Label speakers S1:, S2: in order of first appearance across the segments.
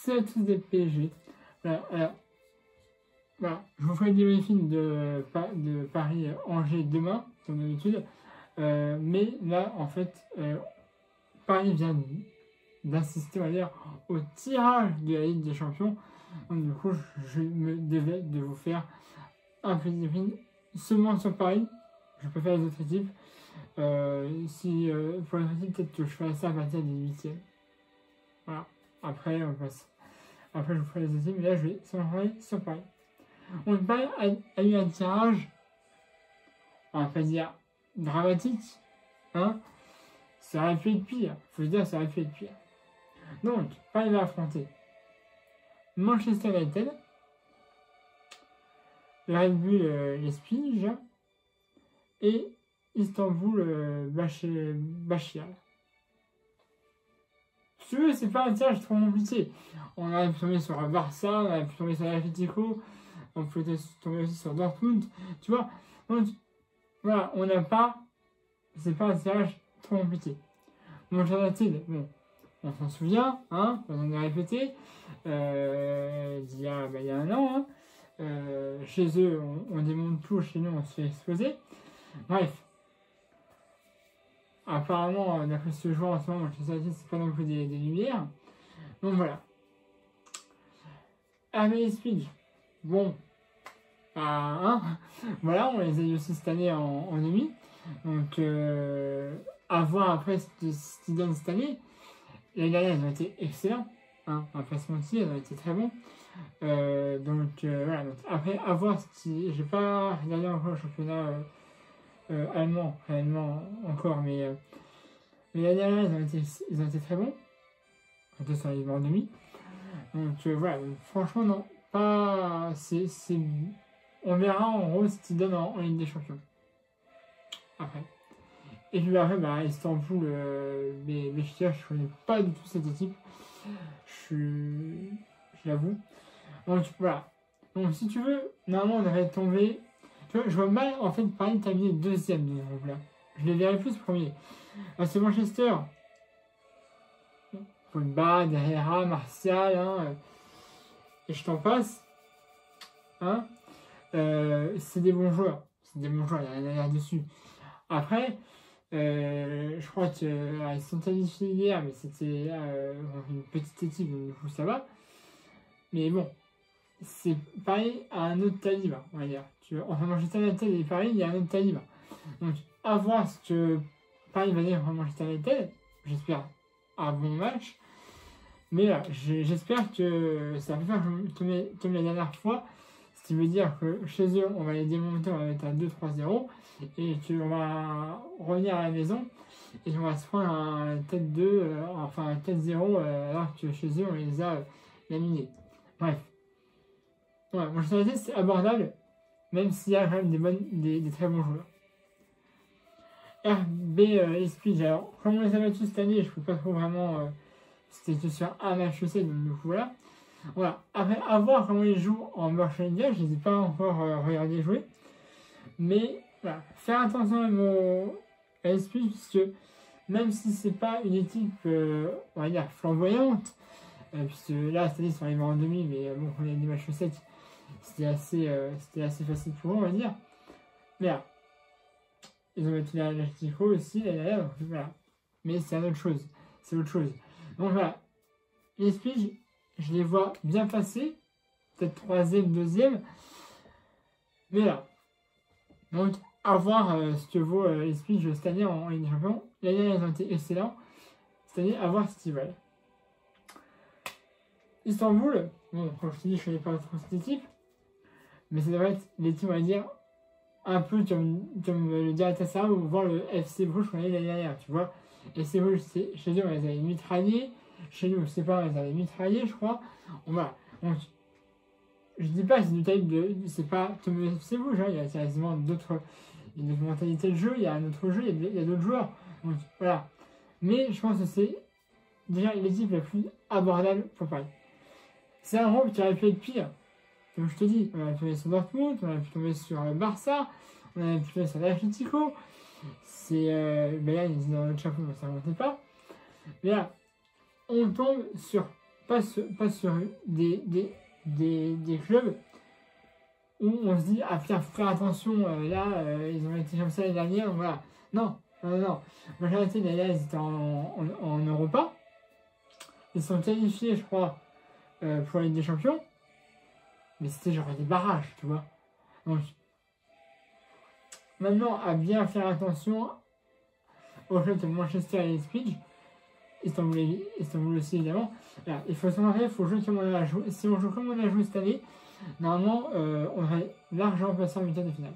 S1: c'est à tous des PSG. Voilà, alors, voilà, je vous ferai le débriefing de Paris-Angers demain, comme d'habitude. Mais là, en fait, Paris vient d'assister, on va dire, au tirage de la Ligue des Champions. Donc, du coup, je me devais de vous faire un petit débriefing seulement sur Paris. Je peux faire les autres équipes. Pour les autres équipes, peut-être que je ferai ça à partir des 8e. Voilà. Après, on passe. Après, je vous ferai les autres équipes, mais là, je vais s'envoyer sur Paris. Donc, Paris a eu un tirage, on va pas dire dramatique, hein. Ça aurait pu être pire. Faut se dire, ça aurait pu être pire. Donc, Paris va affronter Manchester United, le Red Bull Leipzig et Istanbul Başakşehir. Si tu veux, c'est pas un tirage trop compliqué. On aurait pu tomber sur Barça, on aurait pu tomber sur l'Atlético, on peut tomber aussi sur Dortmund, tu vois. Donc, voilà, on n'a pas. C'est pas un tirage trop compliqué. Manchester United, bon, on s'en souvient, hein, on en a répété, il y a un an, hein, chez eux, on démonte tout, chez nous, on se fait exploser. Bref. Apparemment, d'après ce joueur en ce moment, Manchester United, c'est pas non plus des lumières. Donc voilà. RB Leipzig, bon, hein, voilà, on les a eu aussi cette année en demi. Donc, à voir après ce qu'ils donnent cette année. L'année dernière, ils ont été excellents. Hein, on va pas se mentir, ils ont été très bons. Voilà. Donc, après, à voir si. J'ai pas regardé encore le championnat allemand, réellement encore, mais l'année dernière, ils ont été très bons. Ils sont arrivés en demi. Donc, voilà. Donc, franchement, non. Pas. On verra en gros ce qu'ils donnent en Ligue des Champions. Après. Et puis après, Istanbul, Beşiktaş, je connais pas du tout cette équipe. Je l'avoue. Donc voilà. Donc si tu veux, normalement on devrait tomber. Tu vois, je vois mal en fait Paris terminer deuxième de ce groupe-là. Je les verrais plus premier. Alors, c'est Manchester. Pogba, Herrera, Martial, hein, et je t'en passe. Hein, c'est des bons joueurs. C'est des bons joueurs, il y a rien à dire dessus. Après, je crois qu'ils sont qualifiés hier, mais c'était une petite équipe, donc du coup ça va. Mais bon, c'est Paris à un autre calibre, on va dire. Enfin, Manchester United et Paris, il y a un autre calibre. Donc, à voir ce que Paris va dire en Manchester United. J'espère un bon match. Mais là, j'espère que ça va faire comme la dernière fois. Ce qui veut dire que chez eux, on va les démonter, on va mettre à 2-3-0. Et qu'on va revenir à la maison. Et on va se prendre un tête 2, enfin un 4-0, alors que chez eux, on les a laminés. Bref. Ouais, Manchester United, c'est abordable. Même s'il y a quand même des très bons joueurs. RB Leipzig, alors, comme on les a battus cette année, je ne peux pas trop vraiment. C'était que sur un match aussi, donc du coup voilà. Voilà. Après, à voir comment ils jouent en Bundesliga, je ne les ai pas encore regardé jouer. Mais voilà, faire attention à Leipzig, puisque même si c'est pas une équipe, on va dire, flamboyante, puisque là, cette année, ils sont arrivés en demi, mais bon, on a des matchs 7, c'était assez facile pour eux, on va dire. Mais là, ils ont battu l'Atlético aussi, là, donc voilà. Mais c'est une autre chose. C'est autre chose. Donc voilà. Les Leipzig, je les vois bien passer. Peut-être 3e, 2e. Mais là. Donc, à voir ce que vaut les Leipzig cette année en Ligue des Champions. L'année dernière, ils ont été excellents. Cette année, à voir ce qu'ils veulent. Istanbul, bon, comme je te dis, je ne connais pas trop cette équipe. Mais ça devrait être l'équipe, on va dire, un peu comme le Galatasaray ou voir le FC Bruges qu'on a eu l'année dernière, tu vois. FC Bruges, chez eux, on les avait mitraillés. Chez nous, c'est pas, on les avait mitraillés, je crois. Donc, je dis pas que c'est du type de. C'est pas comme le FC Bruges, hein, il y a quasiment d'autres mentalités de jeu, il y a un autre jeu, il y a d'autres joueurs. Donc, voilà. Mais je pense que c'est déjà l'équipe la plus abordable pour Paris. C'est un groupe qui aurait pu être pire. Comme je te dis, on a pu tomber sur Dortmund, on a pu tomber sur le Barça, on a pu tomber sur l'Atlético. C'est. Là, ils étaient dans le chapeau, mais ça ne montait pas. Mais là, on tombe sur pas sur des clubs où on se dit, ah putain, faut faire attention, ils ont été comme ça l'année dernière, voilà. Non. Majorité des là, ils étaient en Europa. Ils sont qualifiés, je crois, pour la Ligue des Champions. Mais c'était genre des barrages, tu vois. Donc, maintenant, à bien faire attention au club de Manchester et Ipswich, Istanbul aussi, évidemment. Là, il faut s'en il faut jouer comme on a joué. Si on joue comme on a joué cette année, normalement, on aurait largement passé en huitième de finale.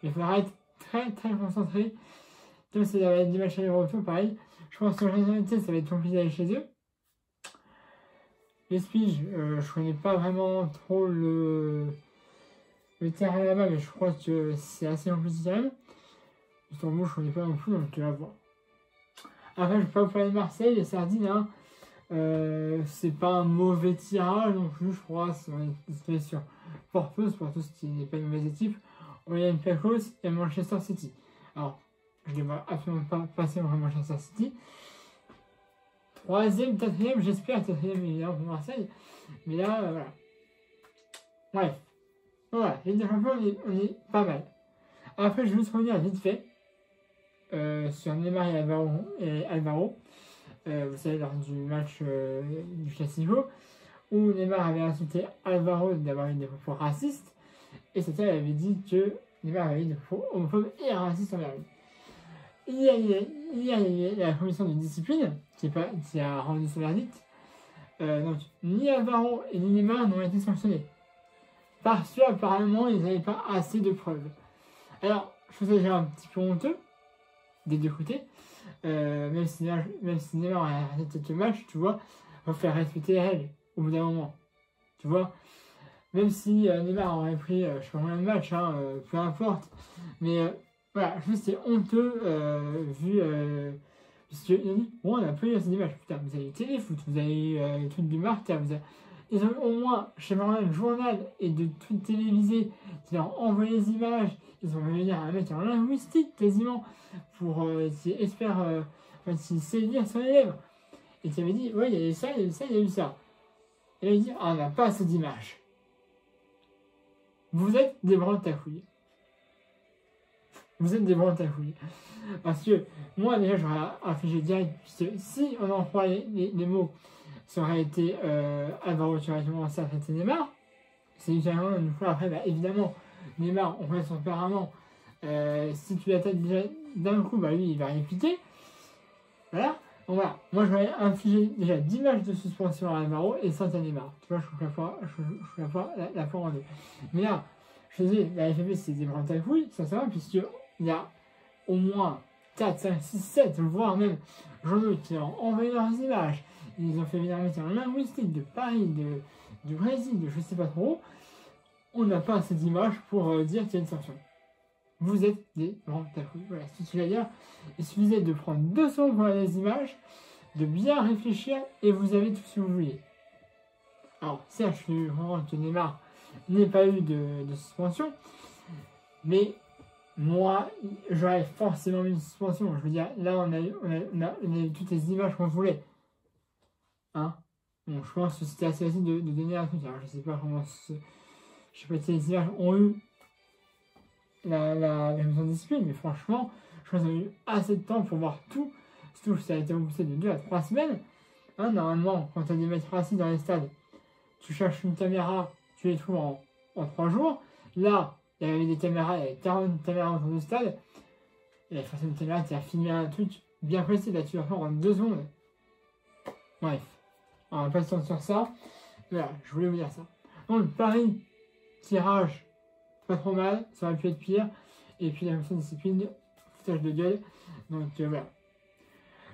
S1: Mais il faudra être très, très concentré. Comme c'est des matchs aller-retour, pareil. Je pense qu'en généralité, ça va être compliqué d'aller chez eux. Les Ipswich, je connais pas vraiment trop le terrain là-bas, mais je crois que c'est assez compliqué quand même. Istanbul, je connais pas non plus, donc tu vas voir. Après, je ne vais pas vous parler de Marseille, les Sardines, hein. C'est pas un mauvais tirage non plus, je crois. C'est sur Porto qui n'est pas une mauvaise équipe. Olympiakos et Manchester City. Alors, je ne les vois absolument pas passer en Manchester City. Troisième, quatrième, j'espère quatrième évidemment pour Marseille. Mais là, voilà. Bref. Voilà, Ligue des Champions, on est pas mal. Après, je vais juste revenir vite fait sur Neymar et Alvaro. Vous savez, lors du match du Classico, où Neymar avait insulté Alvaro d'avoir eu des propos racistes. Et c'était, elle avait dit que Neymar avait eu des propos homophobes et racistes envers lui. Il y a la commission de discipline qui a rendu son verdict. Donc, ni Alvaro et ni Neymar n'ont été sanctionnés. Parce qu'apparemment, ils n'avaient pas assez de preuves. Alors, je trouve ça déjà un petit peu honteux, des deux côtés. Même si Neymar a arrêté quelques matchs, tu vois, il faut faire respecter les règles au bout d'un moment. Tu vois, même si Neymar aurait pris, je sais pas combien de matchs, peu importe. Mais voilà, je trouve que c'est honteux vu. Parce qu'il a dit, bon, on a pas eu assez d'images. Putain, vous avez eu Téléfoot, vous avez eu les trucs du Marca, ils ont au moins, chez moi, un journal et de trucs télévisés qui leur ont envoyé les images. Ils ont fait venir un mec en linguistique quasiment pour qui espère, qui sait lire sur les lèvres. Et qui avait dit, ouais, il y a eu ça, il y a eu ça, il y a eu ça. Et là, il dit, ah, on n'a pas assez d'images. Vous êtes des bras de ta couille. Vous êtes des bras de ta couille. Parce que moi, déjà, j'aurais infligé direct, puisque si on en croit les mots, ça aurait été Alvaro qui aurait commencé à traiter Neymar. C'est littéralement une fois après, bah, évidemment, Neymar, on connaît son tempérament. Si tu l'attaques déjà d'un coup, bah lui, il va répliquer. Voilà. Donc voilà, moi j'aurais infligé déjà 10 matchs de suspension à Alvaro et 5 à Neymar. Tu vois, je trouve la fois en deux. Mais là, je te dis, la FFP c'est des bras de ta couille, ça va, puisqu'il y a au moins 4, 5, 6, 7, voire même journaux qui ont envoyé leurs images. Ils ont fait venir un métier en linguistique de Paris, du Brésil, de je sais pas trop. On n'a pas assez d'images pour dire qu'il y a une sanction. Vous êtes des grands tapous. Voilà, c'est ce que tu vas dire. Il suffisait de prendre 2 secondes pour les images, de bien réfléchir et vous avez tout ce que vous voulez. Alors, certes, je suis vraiment que Neymar n'ait pas eu de suspension, mais moi, j'aurais forcément mis une suspension. Je veux dire, là, on a eu toutes les images qu'on voulait. Hein? Bon, je pense que c'était assez facile de donner un truc. Alors, je sais pas si les images ont eu la commission de discipline, mais franchement, je pense qu'on a eu assez de temps pour voir tout. Surtout que ça a été repoussé de 2 à 3 semaines. Hein, normalement, quand tu as des mecs assis dans les stades, tu cherches une caméra, tu les trouves en 3 jours. Là, il y avait des caméras, il y avait 40 caméras autour du stade. Il y avait forcément une caméra qui a filmé un truc bien précis. Là, tu vas faire en 2 secondes. Bref, on va pas se sur ça. Voilà, je voulais vous dire ça. Donc, Paris, tirage, pas trop mal, ça aurait pu être pire. Et puis la commission de discipline, foutage de gueule. Donc voilà.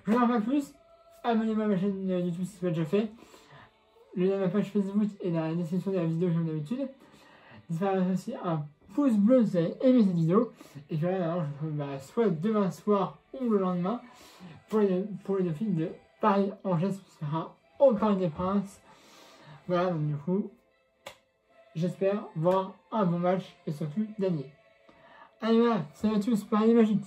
S1: Je n'en pas plus. Abonnez-vous à ma chaîne YouTube si ce n'est pas déjà fait. Le lien de ma page Facebook est dans la description de la vidéo comme d'habitude. N'hésitez pas à mettre aussi un pouce bleu si vous avez aimé cette vidéo. Et puis voilà, je vous retrouve soit demain soir ou le lendemain pour le défi de Paris-Angers qui sera au Parc des Princes. Voilà, donc du coup, j'espère voir un bon match et surtout gagner. Allez voilà, salut à tous, Paris Magique.